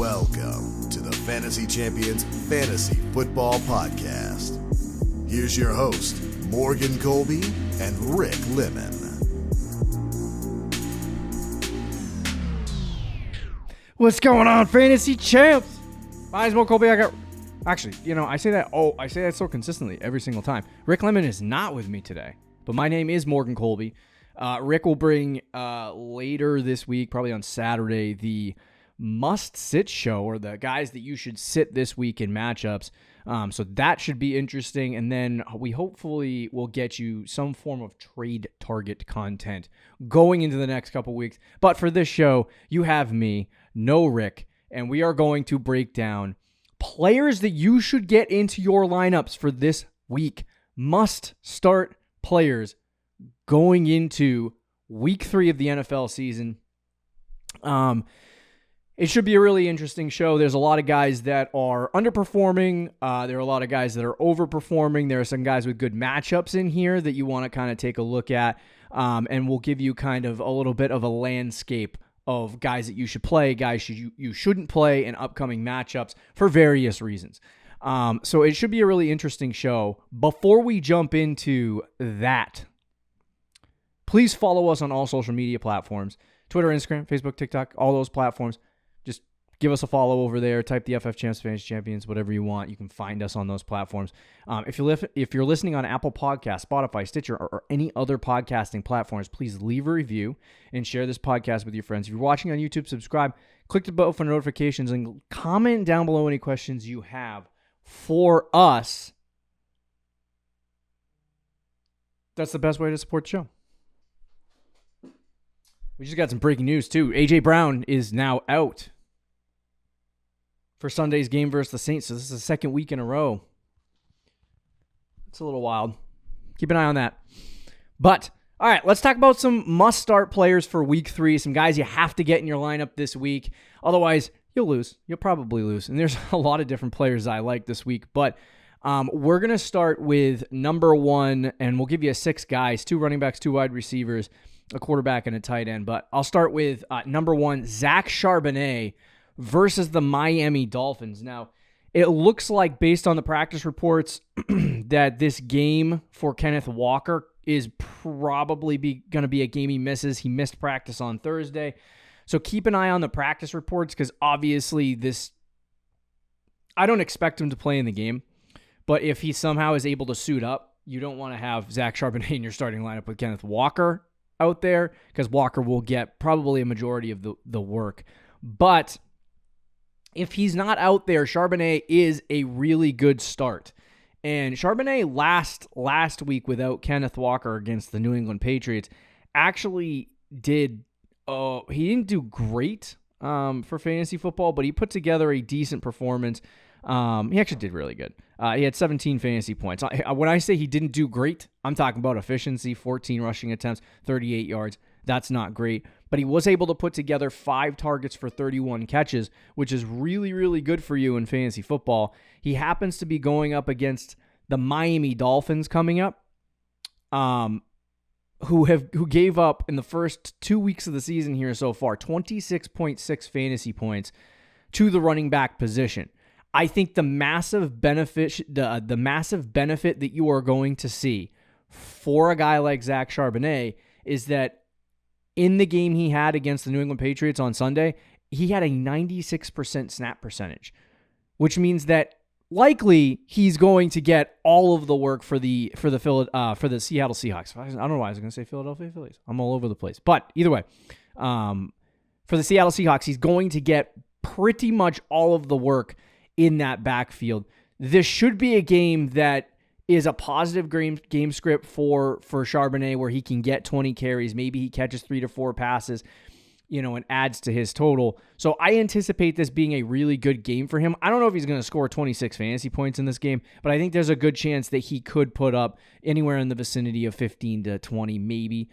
Welcome to the Fantasy Champions Fantasy Football Podcast. Here's your host, Morgan Colby and Rick Lemon. What's going on, Fantasy Champs? My name's Morgan Colby. I say that so consistently every single time. Rick Lemon is not with me today, but my name is Morgan Colby. Rick will bring later this week, probably on Saturday, the must-sit show, or the guys that you should sit this week in matchups. So that should be interesting. And then we hopefully will get you some form of trade target content going into the next couple weeks. But for this show, you have me, no Rick, and we are going to break down players that you should get into your lineups for this week. Must-start players going into week 3 of the NFL season. It should be a really interesting show. There's a lot of guys that are underperforming. There are a lot of guys that are overperforming. There are some guys with good matchups in here that you want to kind of take a look at. And we'll give you kind of a little bit of a landscape of guys that you should play, guys you shouldn't play in upcoming matchups for various reasons. So it should be a really interesting show. Before we jump into that, please follow us on all social media platforms. Twitter, Instagram, Facebook, TikTok, all those platforms. Just give us a follow over there. Type the FF Champs, Fantasy Champions, whatever you want. You can find us on those platforms. If you're listening on Apple Podcasts, Spotify, Stitcher, or any other podcasting platforms, please leave a review and share this podcast with your friends. If you're watching on YouTube, subscribe. Click the bell for notifications and comment down below any questions you have for us. That's the best way to support the show. We just got some breaking news, too. A.J. Brown is now out for Sunday's game versus the Saints. So this is the second week in a row. It's a little wild. Keep an eye on that. But, all right, let's talk about some must-start players for week 3. Some guys you have to get in your lineup this week. Otherwise, you'll lose. You'll probably lose. And there's a lot of different players I like this week. But we're going to start with number 1, and we'll give you 6 guys, 2 running backs, 2 wide receivers, a quarterback, and a tight end. But I'll start with number 1, Zach Charbonnet versus the Miami Dolphins. Now, it looks like, based on the practice reports, that this game for Kenneth Walker is probably going to be a game he misses. He missed practice on Thursday. So keep an eye on the practice reports, because obviously I don't expect him to play in the game. But if he somehow is able to suit up, you don't want to have Zach Charbonnet in your starting lineup with Kenneth Walker out there, because Walker will get probably a majority of the work. But if he's not out there, Charbonnet is a really good start. And Charbonnet last week without Kenneth Walker against the New England Patriots actually did, he didn't do great for fantasy football, but he put together a decent performance. He actually did really good. He had 17 fantasy points. When I say he didn't do great, I'm talking about efficiency, 14 rushing attempts, 38 yards. That's not great. But he was able to put together 5 targets for 31 catches, which is really, really good for you in fantasy football. He happens to be going up against the Miami Dolphins coming up, who gave up in the first 2 weeks of the season here so far 26.6 fantasy points to the running back position. I think the massive benefit that you are going to see for a guy like Zach Charbonnet is that in the game he had against the New England Patriots on Sunday, he had a 96% snap percentage, which means that likely he's going to get all of the work for the Seattle Seahawks. I don't know why I was going to say Philadelphia Phillies. I'm all over the place. But either way, for the Seattle Seahawks, he's going to get pretty much all of the work in that backfield. This should be a game that is a positive game script for Charbonnet, where he can get 20 carries. Maybe he catches 3 to 4 passes, and adds to his total. So I anticipate this being a really good game for him. I don't know if he's going to score 26 fantasy points in this game, but I think there's a good chance that he could put up anywhere in the vicinity of 15 to 20, maybe,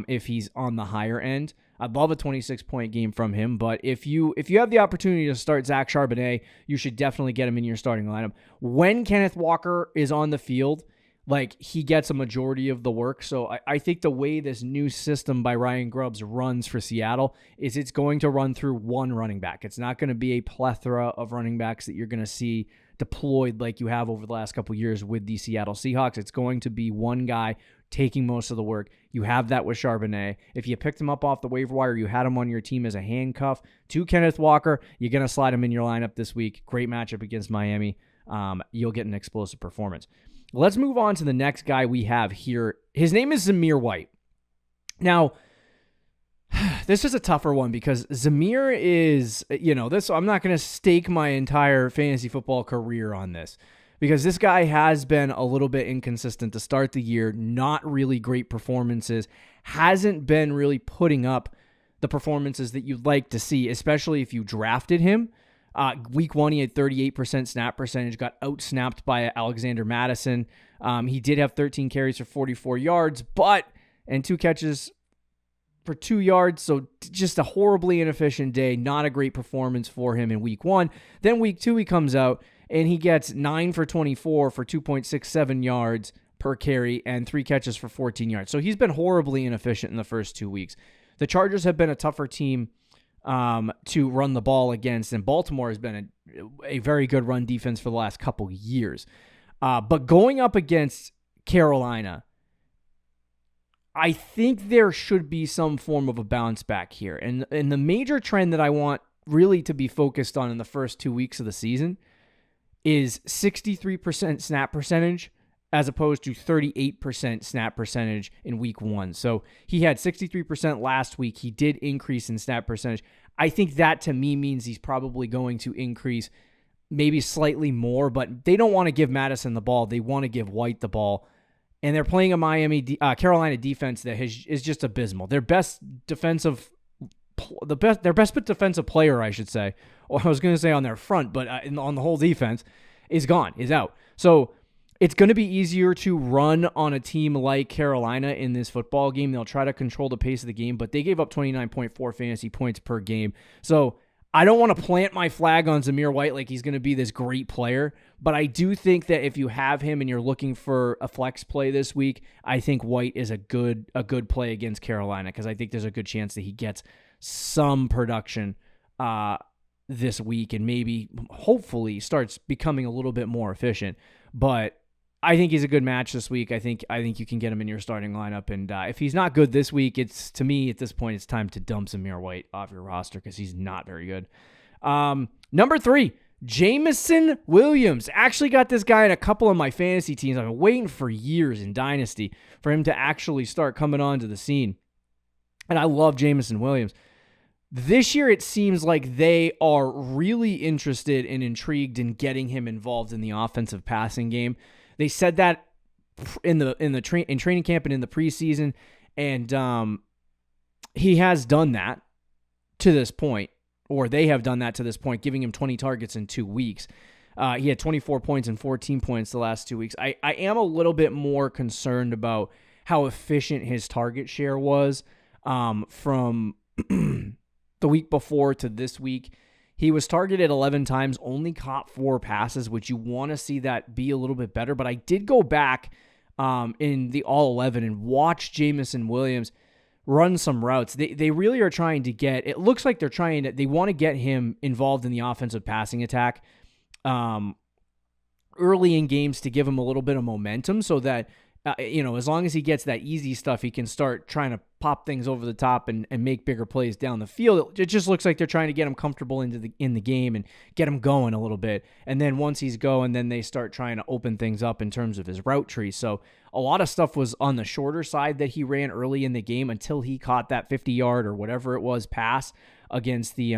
if he's on the higher end. I'd love a 26-point game from him, but if you have the opportunity to start Zach Charbonnet, you should definitely get him in your starting lineup. When Kenneth Walker is on the field, like he gets a majority of the work. So I think the way this new system by Ryan Grubbs runs for Seattle is it's going to run through one running back. It's not going to be a plethora of running backs that you're going to see deployed like you have over the last couple of years with the Seattle Seahawks. It's going to be one guy taking most of the work. You have that with Charbonnet. If you picked him up off the waiver wire, you had him on your team as a handcuff to Kenneth Walker, you're going to slide him in your lineup this week. Great matchup against Miami. You'll get an explosive performance. Let's move on to the next guy we have here. His name is Zamir White. Now, this is a tougher one because Zamir is, I'm not going to stake my entire fantasy football career on this because this guy has been a little bit inconsistent to start the year, not really great performances, hasn't been really putting up the performances that you'd like to see, especially if you drafted him. Week 1, he had 38% snap percentage, got out-snapped by Alexander Madison. He did have 13 carries for 44 yards, and 2 catches for 2 yards, so just a horribly inefficient day, not a great performance for him in week 1. Then week 2, he comes out, and he gets 9 for 24 for 2.67 yards per carry and 3 catches for 14 yards. So he's been horribly inefficient in the first 2 weeks. The Chargers have been a tougher team to run the ball against, and Baltimore has been a very good run defense for the last couple years. But going up against Carolina, I think there should be some form of a bounce back here. And the major trend that I want really to be focused on in the first 2 weeks of the season is 63% snap percentage as opposed to 38% snap percentage in week 1. So he had 63% last week. He did increase in snap percentage. I think that to me means he's probably going to increase maybe slightly more, but they don't want to give Madison the ball. They want to give White the ball. And they're playing a Carolina defense that is just abysmal. Their best defensive player, I should say, or I was going to say on their front, but on the whole defense, is gone, is out. So it's going to be easier to run on a team like Carolina in this football game. They'll try to control the pace of the game, but they gave up 29.4 fantasy points per game. So I don't want to plant my flag on Zamir White like he's going to be this great player, but I do think that if you have him and you're looking for a flex play this week, I think White is a good play against Carolina because I think there's a good chance that he gets some production this week and maybe hopefully starts becoming a little bit more efficient. But I think he's a good match this week. I think you can get him in your starting lineup. And if he's not good this week, to me at this point, it's time to dump Zamir White off your roster because he's not very good. Number 3, Jameson Williams. Actually got this guy in a couple of my fantasy teams. I've been waiting for years in Dynasty for him to actually start coming onto the scene. And I love Jameson Williams. This year, it seems like they are really interested and intrigued in getting him involved in the offensive passing game. They said that in training camp and in the preseason, and he has done that to this point, or they have done that to this point, giving him 20 targets in 2 weeks. He had 24 points and 14 points the last 2 weeks. I am a little bit more concerned about how efficient his target share was from the week before to this week. He was targeted 11 times, only caught 4 passes, which you want to see that be a little bit better. But I did go back in the all 11 and watch Jameson Williams run some routes. They really are trying to it looks like they want to get him involved in the offensive passing attack early in games to give him a little bit of momentum so that, as long as he gets that easy stuff, he can start trying to pop things over the top and make bigger plays down the field. It just looks like they're trying to get him comfortable in the game and get him going a little bit. And then once he's going, then they start trying to open things up in terms of his route tree. So a lot of stuff was on the shorter side that he ran early in the game until he caught that 50-yard or whatever it was pass against the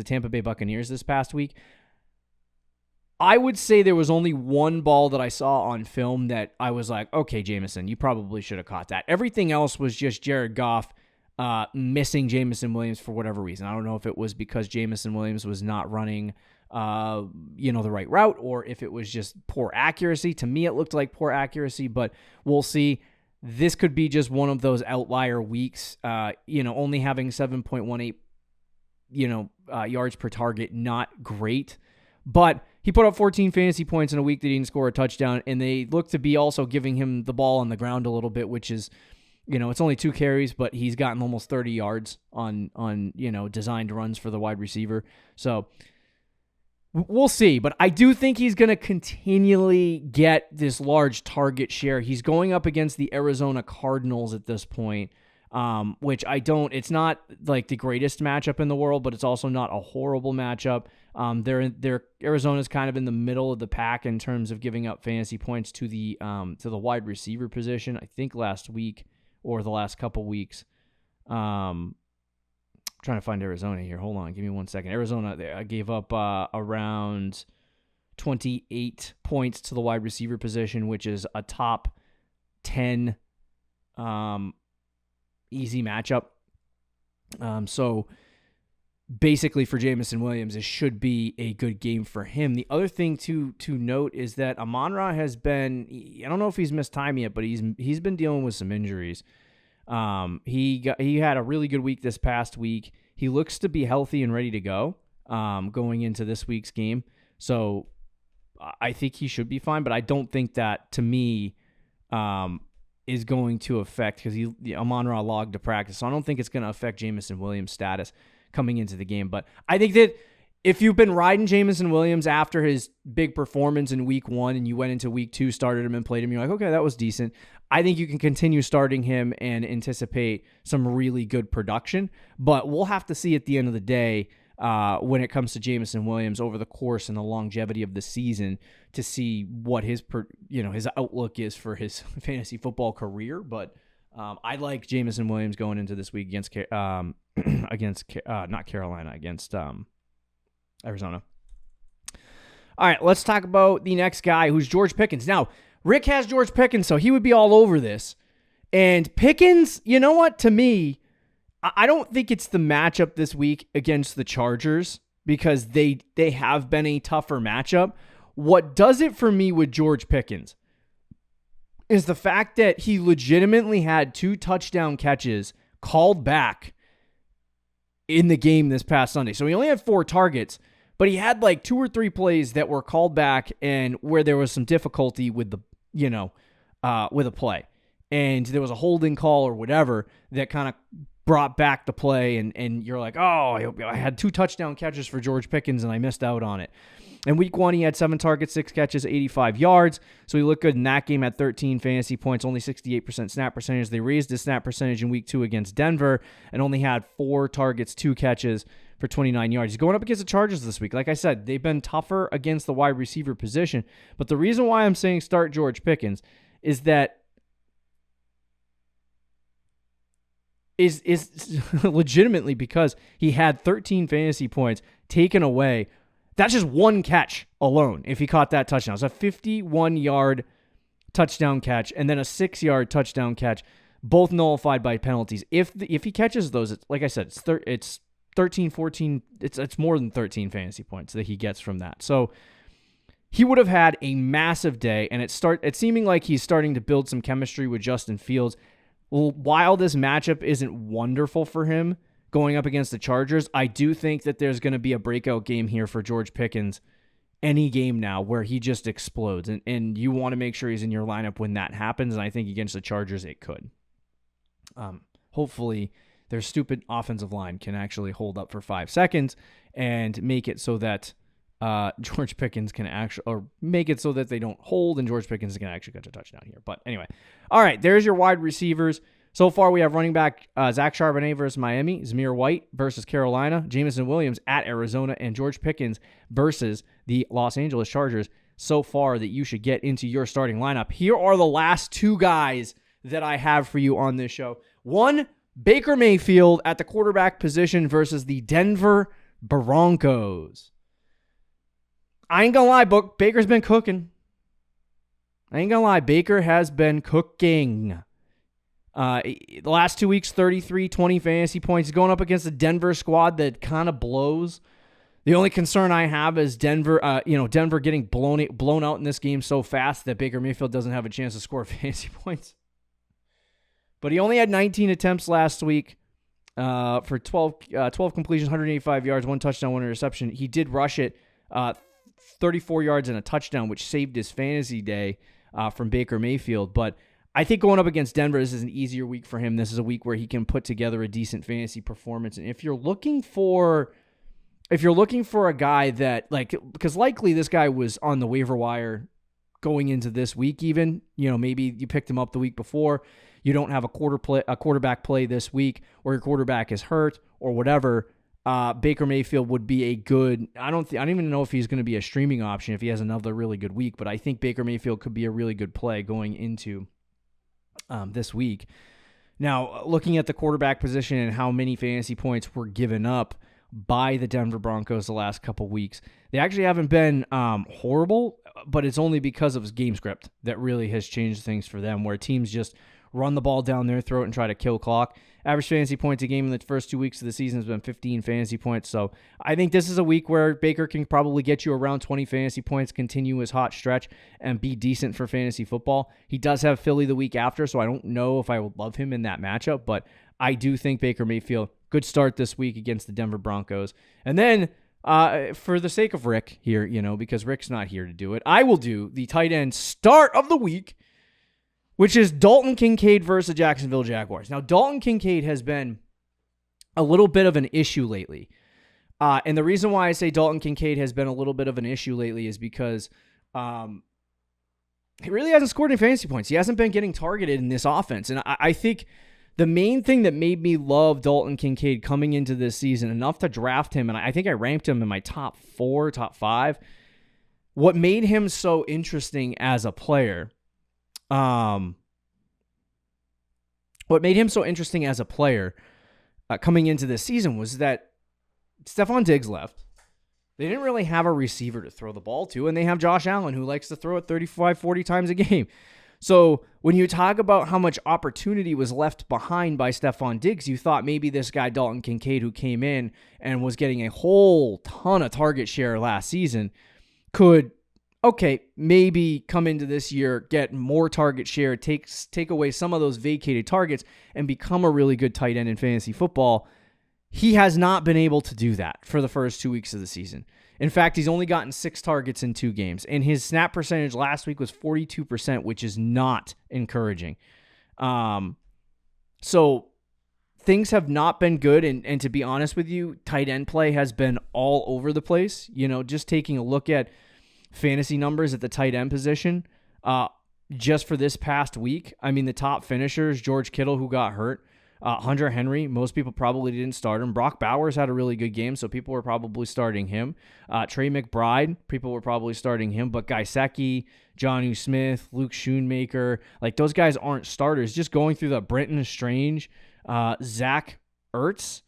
Tampa Bay Buccaneers this past week. I would say there was only one ball that I saw on film that I was like, okay, Jameson, you probably should have caught that. Everything else was just Jared Goff missing Jameson Williams for whatever reason. I don't know if it was because Jameson Williams was not running the right route or if it was just poor accuracy. To me, it looked like poor accuracy, but we'll see. This could be just one of those outlier weeks, only having 7.18, yards per target, not great. But he put up 14 fantasy points in a week that he didn't score a touchdown, and they look to be also giving him the ball on the ground a little bit, which is, it's only 2 carries, but he's gotten almost 30 yards on designed runs for the wide receiver. So we'll see, but I do think he's going to continually get this large target share. He's going up against the Arizona Cardinals at this point, which it's not like the greatest matchup in the world, but it's also not a horrible matchup. Arizona's kind of in the middle of the pack in terms of giving up fantasy points to the wide receiver position. I think last week or the last couple weeks. Trying to find Arizona here. Hold on, give me 1 second. Arizona gave up around 28 points to the wide receiver position, which is a top 10 easy matchup. So basically for Jameson Williams, it should be a good game for him. The other thing to note is that Amon-Ra has been, I don't know if he's missed time yet, but he's been dealing with some injuries. He had a really good week this past week. He looks to be healthy and ready to go going into this week's game. So I think he should be fine, but I don't think that, to me, is going to affect, because Amon-Ra logged to practice, so I don't think it's going to affect Jameson Williams' status coming into the game. But I think that if you've been riding Jameson Williams after his big performance in week 1 and you went into week 2, started him and played him, you're like, okay, that was decent. I think you can continue starting him and anticipate some really good production. But we'll have to see at the end of the day when it comes to Jameson Williams over the course and the longevity of the season to see what his outlook is for his fantasy football career. But I like Jameson Williams going into this week against Arizona. All right, let's talk about the next guy, who's George Pickens. Now, Rick has George Pickens, so he would be all over this. And Pickens, you know what? To me, I don't think it's the matchup this week against the Chargers, because they have been a tougher matchup. What does it for me with George Pickens is the fact that he legitimately had 2 touchdown catches called back in the game this past Sunday. So he only had 4 targets, but he had like 2 or 3 plays that were called back and where there was some difficulty with the, with a play. And there was a holding call or whatever that kind of brought back the play, and you're like, oh, I had 2 touchdown catches for George Pickens and I missed out on it. In week 1, he had 7 targets, 6 catches, 85 yards. So he looked good in that game at 13 fantasy points, only 68% snap percentage. They raised his snap percentage in week 2 against Denver and only had 4 targets, 2 catches for 29 yards. He's going up against the Chargers this week. Like I said, they've been tougher against the wide receiver position. But the reason why I'm saying start George Pickens is that is legitimately because he had 13 fantasy points taken away. That's just 1 catch alone if he caught that touchdown. It's a 51-yard touchdown catch and then a 6-yard touchdown catch, both nullified by penalties. If he catches those, it's, like I said, it's 13, 14, it's more than 13 fantasy points that he gets from that. So he would have had a massive day, and it's seeming like he's starting to build some chemistry with Justin Fields. While this matchup isn't wonderful for him going up against the Chargers, I do think that there's going to be a breakout game here for George Pickens any game now where he just explodes. And you want to make sure he's in your lineup when that happens, and I think against the Chargers it could. Hopefully their stupid offensive line can actually hold up for 5 seconds and make it so that George Pickens can actually, or make it so that they don't hold and George Pickens can actually catch a touchdown here. But anyway, all right, there's your wide receivers. So far, we have running back Zach Charbonnet versus Miami, Zamir White versus Carolina, Jameson Williams at Arizona, and George Pickens versus the Los Angeles Chargers so far that you should get into your starting lineup. Here are the last 2 guys that I have for you on this show. 1, Baker Mayfield at the quarterback position versus the Denver Broncos. I ain't gonna lie, Baker's been cooking. I ain't gonna lie, Baker has been cooking. The last 2 weeks, 33, 20 fantasy points. He's going up against a Denver squad that kind of blows. The only concern I have is Denver getting blown out in this game so fast that Baker Mayfield doesn't have a chance to score fantasy points. But he only had 19 attempts last week for 12 completions, 185 yards, 1 touchdown, 1 interception. He did rush it 34 yards and a touchdown, which saved his fantasy day from Baker Mayfield. But I think going up against Denver, this is an easier week for him. This is a week where he can put together a decent fantasy performance. And if you're looking for a guy that, like, because likely this guy was on the waiver wire going into this week even, maybe you picked him up the week before, you don't have a quarterback play this week, or your quarterback is hurt or whatever, Baker Mayfield would be a good, I don't even know if he's going to be a streaming option if he has another really good week, but I think Baker Mayfield could be a really good play going into this week. Now, looking at the quarterback position and how many fantasy points were given up by the Denver Broncos the last couple weeks, they actually haven't been horrible, but it's only because of his game script that really has changed things for them, where teams just run the ball down their throat and try to kill clock. Average fantasy points a game in the first 2 weeks of the season has been 15 fantasy points. So I think this is a week where Baker can probably get you around 20 fantasy points, continue his hot stretch, and be decent for fantasy football. He does have Philly the week after, so I don't know if I would love him in that matchup, but I do think Baker Mayfield, good start this week against the Denver Broncos. And then for the sake of Rick here, because Rick's not here to do it, I will do the tight end start of the week, which is Dalton Kincaid versus the Jacksonville Jaguars. Now, Dalton Kincaid has been a little bit of an issue lately. And the reason why I say Dalton Kincaid has been a little bit of an issue lately is because he really hasn't scored any fantasy points. He hasn't been getting targeted in this offense. And I think the main thing that made me love Dalton Kincaid coming into this season, enough to draft him, and I think I ranked him in my top 4, top 5, what made him so interesting as a player, coming into this season was that Stephon Diggs left. They didn't really have a receiver to throw the ball to, and they have Josh Allen, who likes to throw it 35, 40 times a game. So when you talk about how much opportunity was left behind by Stephon Diggs, you thought maybe this guy Dalton Kincaid, who came in and was getting a whole ton of target share last season, could, maybe come into this year, get more target share, take away some of those vacated targets, and become a really good tight end in fantasy football. He has not been able to do that for the first 2 weeks of the season. In fact, he's only gotten 6 targets in 2 games, and his snap percentage last week was 42%, which is not encouraging. So things have not been good, and to be honest with you, tight end play has been all over the place. Just taking a look at fantasy numbers at the tight end position, just for this past week, I mean, the top finishers, George Kittle, who got hurt, Hunter Henry, most people probably didn't start him. Brock Bowers had a really good game, so people were probably starting him. Trey McBride, people were probably starting him. But Gesicki, Jonnu Smith, Luke Schoonmaker, those guys aren't starters. Just going through the Brenton Strange, Zach Ertz,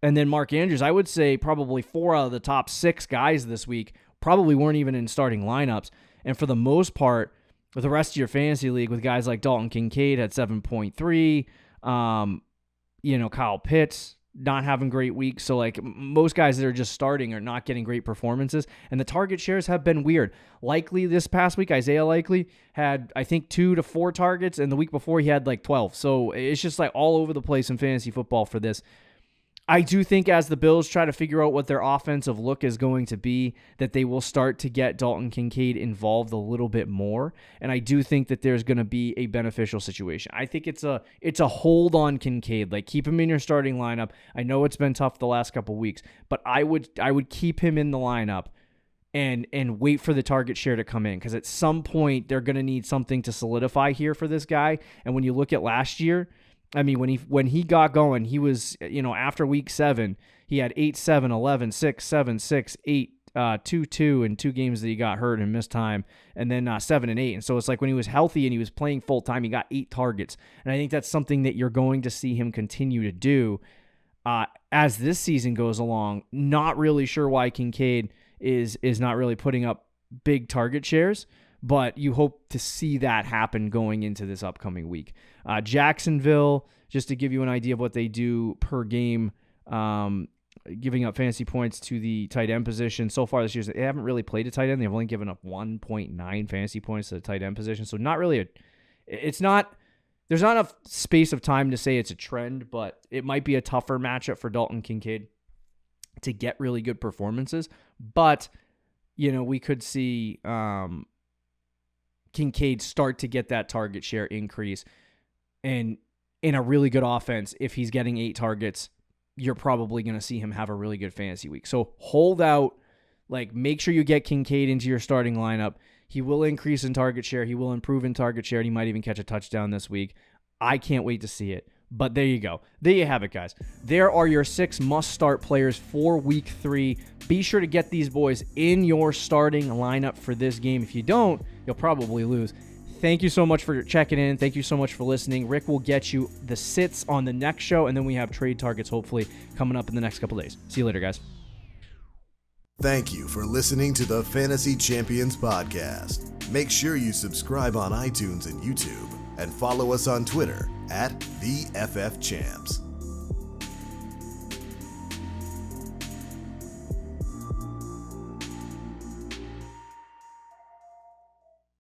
and then Mark Andrews, I would say probably 4 out of the top 6 guys this week probably weren't even in starting lineups. And for the most part, with the rest of your fantasy league, with guys like Dalton Kincaid at 7.3, Kyle Pitts not having great weeks. So most guys that are just starting are not getting great performances. And the target shares have been weird. Likely this past week, Isaiah Likely had, I think, 2 to 4 targets. And the week before he had 12. So it's just all over the place in fantasy football for this. I do think as the Bills try to figure out what their offensive look is going to be, that they will start to get Dalton Kincaid involved a little bit more. And I do think that there's going to be a beneficial situation. I think it's a hold on Kincaid. Keep him in your starting lineup. I know it's been tough the last couple weeks, but I would keep him in the lineup and wait for the target share to come in, because at some point they're going to need something to solidify here for this guy. And when you look at last year, I mean, when he got going, he was, after week 7, he had 8-7, 11, 6, 7, 6, 8, 2-2 in 2 games that he got hurt and missed time, and then 7 and 8. And so it's when he was healthy and he was playing full time, he got 8 targets. And I think that's something that you're going to see him continue to do as this season goes along. Not really sure why Kincaid is not really putting up big target shares, but you hope to see that happen going into this upcoming week. Jacksonville, just to give you an idea of what they do per game, giving up fantasy points to the tight end position. So far this year, they haven't really played a tight end. They've only given up 1.9 fantasy points to the tight end position. So there's not enough space of time to say it's a trend, but it might be a tougher matchup for Dalton Kincaid. to get really good performances. But, we could see Kincaid start to get that target share increase. And in a really good offense, if he's getting 8 targets, you're probably going to see him have a really good fantasy week. So hold out. Make sure you get Kincaid into your starting lineup. He will increase in target share. He will improve in target share. And he might even catch a touchdown this week. I can't wait to see it. But there you go. There you have it, guys. There are your 6 must-start players for Week 3. Be sure to get these boys in your starting lineup for this game. If you don't, you'll probably lose. Thank you so much for checking in. Thank you so much for listening. Rick will get you the sits on the next show, and then we have trade targets hopefully coming up in the next couple days. See you later, guys. Thank you for listening to the Fantasy Champions Podcast. Make sure you subscribe on iTunes and YouTube, and follow us on Twitter @TheFFChamps.